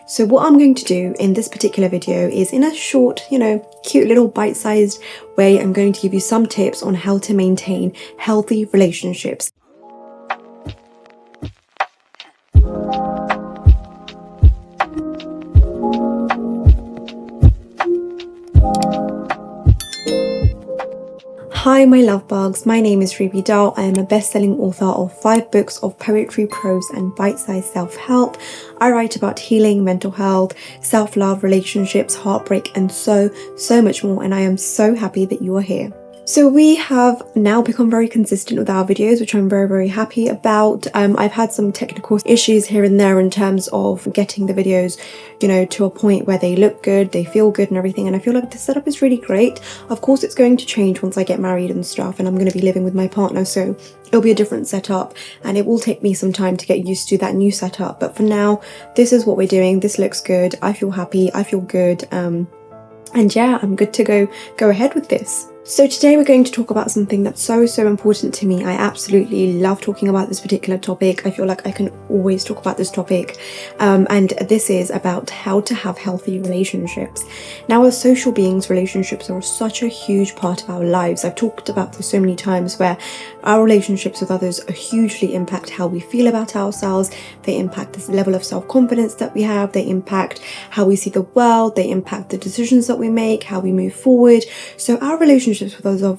So what I'm going to do in this particular video is, in a short, cute little bite-sized way, I'm going to give you some tips on how to maintain healthy relationships. Hi my love bugs, my name is Ruby Dahl. I am a best-selling author of 5 books of poetry, prose and bite-sized self-help. I write about healing, mental health, self-love, relationships, heartbreak and so much more, and I am so happy that you are here. So we have now become very consistent with our videos, which I'm very happy about. I've had some technical issues here and there in terms of getting the videos, to a point where they look good, they feel good and everything, and I feel like the setup is really great. Of course it's going to change once I get married and stuff, and I'm going to be living with my partner, so it'll be a different setup and it will take me some time to get used to that new setup. But for now, this is what we're doing. This looks good. I feel happy. I feel good. And yeah, I'm good to go ahead with this. So today we're going to talk about something that's so important to me. I absolutely love talking about this particular topic. I feel like I can always talk about this topic. And this is about how to have healthy relationships. Now, as social beings, relationships are such a huge part of our lives. I've talked about this so many times, where our relationships with others hugely impact how we feel about ourselves. They impact this level of self-confidence that we have. They impact how we see the world. They impact the decisions that we make, how we move forward. So our relationships with others are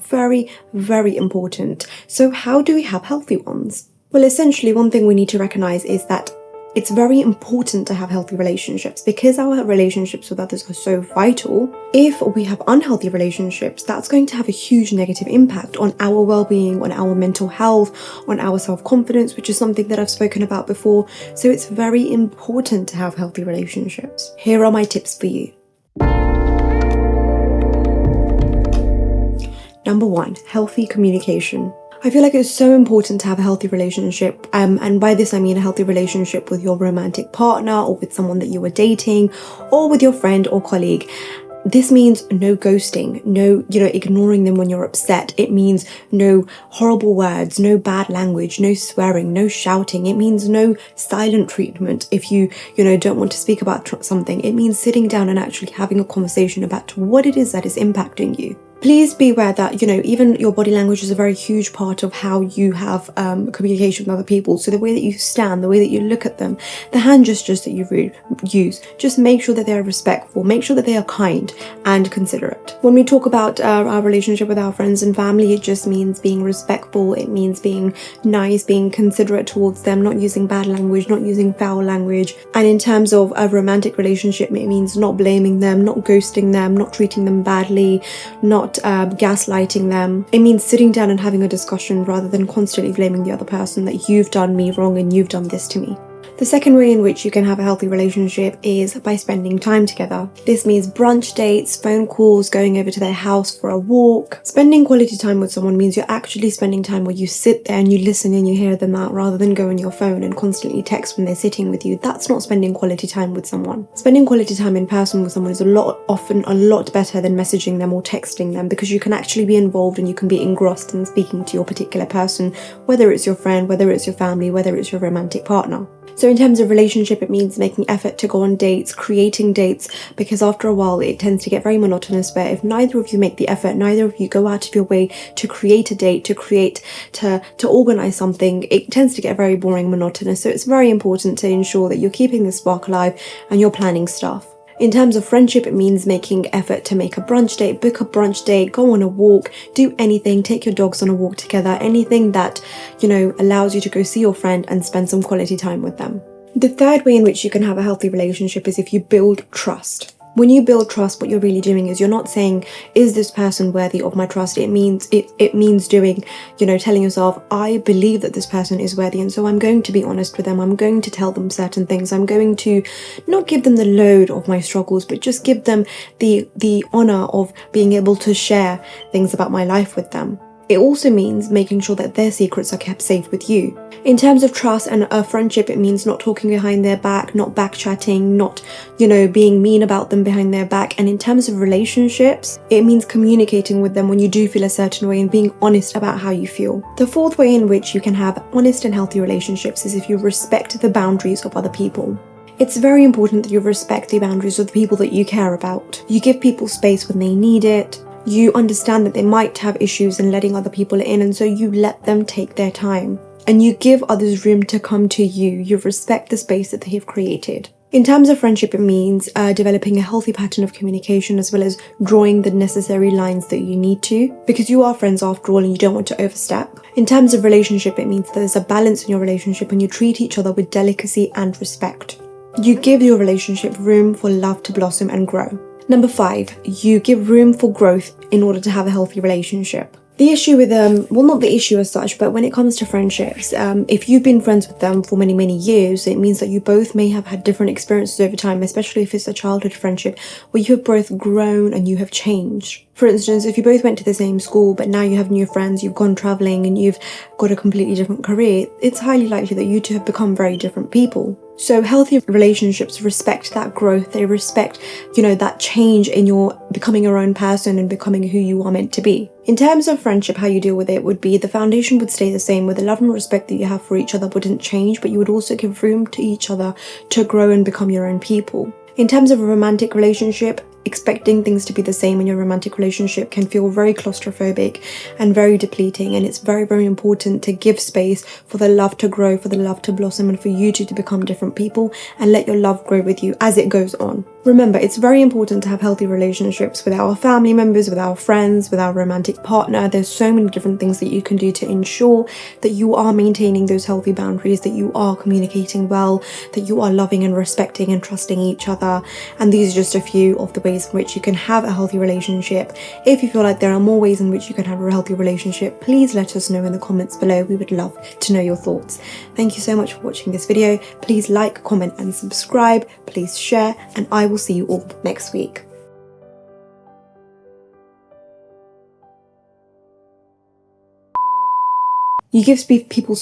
very important. So how do we have healthy ones? Well, essentially, one thing we need to recognize is that it's very important to have healthy relationships, because our relationships with others are so vital. If we have unhealthy relationships, that's going to have a huge negative impact on our well-being, on our mental health, on our self-confidence, which is something that I've spoken about before. So it's very important to have healthy relationships. Here are my tips for you. Number 1, healthy communication. I feel like it's so important to have a healthy relationship, and by this I mean a healthy relationship with your romantic partner, or with someone that you are dating, or with your friend or colleague. This means no ghosting, no, ignoring them when you're upset. It means no horrible words, no bad language, no swearing, no shouting. It means no silent treatment if you, don't want to speak about something. It means sitting down and actually having a conversation about what it is that is impacting you. Please be aware that, even your body language is a very huge part of how you have communication with other people. So the way that you stand, the way that you look at them, the hand gestures that you use, just make sure that they are respectful, make sure that they are kind and considerate. When we talk about our relationship with our friends and family, it just means being respectful. It means being nice, being considerate towards them, not using bad language, not using foul language. And in terms of a romantic relationship, it means not blaming them, not ghosting them, not treating them badly, not gaslighting them. It means sitting down and having a discussion rather than constantly blaming the other person that you've done me wrong and you've done this to me. The second way in which you can have a healthy relationship is by spending time together. This means brunch dates, phone calls, going over to their house for a walk. Spending quality time with someone means you're actually spending time where you sit there and you listen and you hear them out, rather than go on your phone and constantly text when they're sitting with you. That's not spending quality time with someone. Spending quality time in person with someone is often a lot better than messaging them or texting them, because you can actually be involved and you can be engrossed in speaking to your particular person, whether it's your friend, whether it's your family, whether it's your romantic partner. So in terms of relationship, it means making effort to go on dates, creating dates, because after a while it tends to get very monotonous, where if neither of you make the effort, neither of you go out of your way to create a date, to organize something, it tends to get very boring and monotonous. So it's very important to ensure that you're keeping the spark alive and you're planning stuff. In terms of friendship, it means making effort to make a brunch date, book a brunch date, go on a walk, do anything, take your dogs on a walk together, anything that, allows you to go see your friend and spend some quality time with them. The third way in which you can have a healthy relationship is if you build trust. When you build trust, what you're really doing is you're not saying, is this person worthy of my trust? It means doing, telling yourself, I believe that this person is worthy, and so I'm going to be honest with them. I'm going to tell them certain things. I'm going to not give them the load of my struggles, but just give them the honor of being able to share things about my life with them. It also means making sure that their secrets are kept safe with you. In terms of trust and a friendship, it means not talking behind their back, not backchatting, not, being mean about them behind their back. And in terms of relationships, it means communicating with them when you do feel a certain way and being honest about how you feel. The fourth way in which you can have honest and healthy relationships is if you respect the boundaries of other people. It's very important that you respect the boundaries of the people that you care about. You give people space when they need it. You understand that they might have issues in letting other people in, and so you let them take their time. And you give others room to come to you. You respect the space that they have created. In terms of friendship, it means developing a healthy pattern of communication, as well as drawing the necessary lines that you need to, because you are friends after all and you don't want to overstep. In terms of relationship, it means that there's a balance in your relationship and you treat each other with delicacy and respect. You give your relationship room for love to blossom and grow. Number 5, you give room for growth in order to have a healthy relationship. The issue with well, not the issue as such, but when it comes to friendships, if you've been friends with them for many, many years, it means that you both may have had different experiences over time, especially if it's a childhood friendship where you have both grown and you have changed. For instance, if you both went to the same school, but now you have new friends, you've gone traveling and you've got a completely different career, it's highly likely that you two have become very different people. So healthy relationships respect that growth. They respect, that change in your becoming your own person and becoming who you are meant to be. In terms of friendship, how you deal with it would be the foundation would stay the same, where the love and respect that you have for each other wouldn't change, but you would also give room to each other to grow and become your own people. In terms of a romantic relationship, expecting things to be the same in your romantic relationship can feel very claustrophobic and very depleting, and it's very, very important to give space for the love to grow, for the love to blossom, and for you two to become different people, and let your love grow with you as it goes on. Remember, it's very important to have healthy relationships with our family members, with our friends, with our romantic partner. There's so many different things that you can do to ensure that you are maintaining those healthy boundaries, that you are communicating well, that you are loving and respecting and trusting each other. And these are just a few of the ways in which you can have a healthy relationship. If you feel like there are more ways in which you can have a healthy relationship, please let us know in the comments below. We would love to know your thoughts. Thank you so much for watching this video. Please like, comment and subscribe. Please share, and I will see you all next week. You give people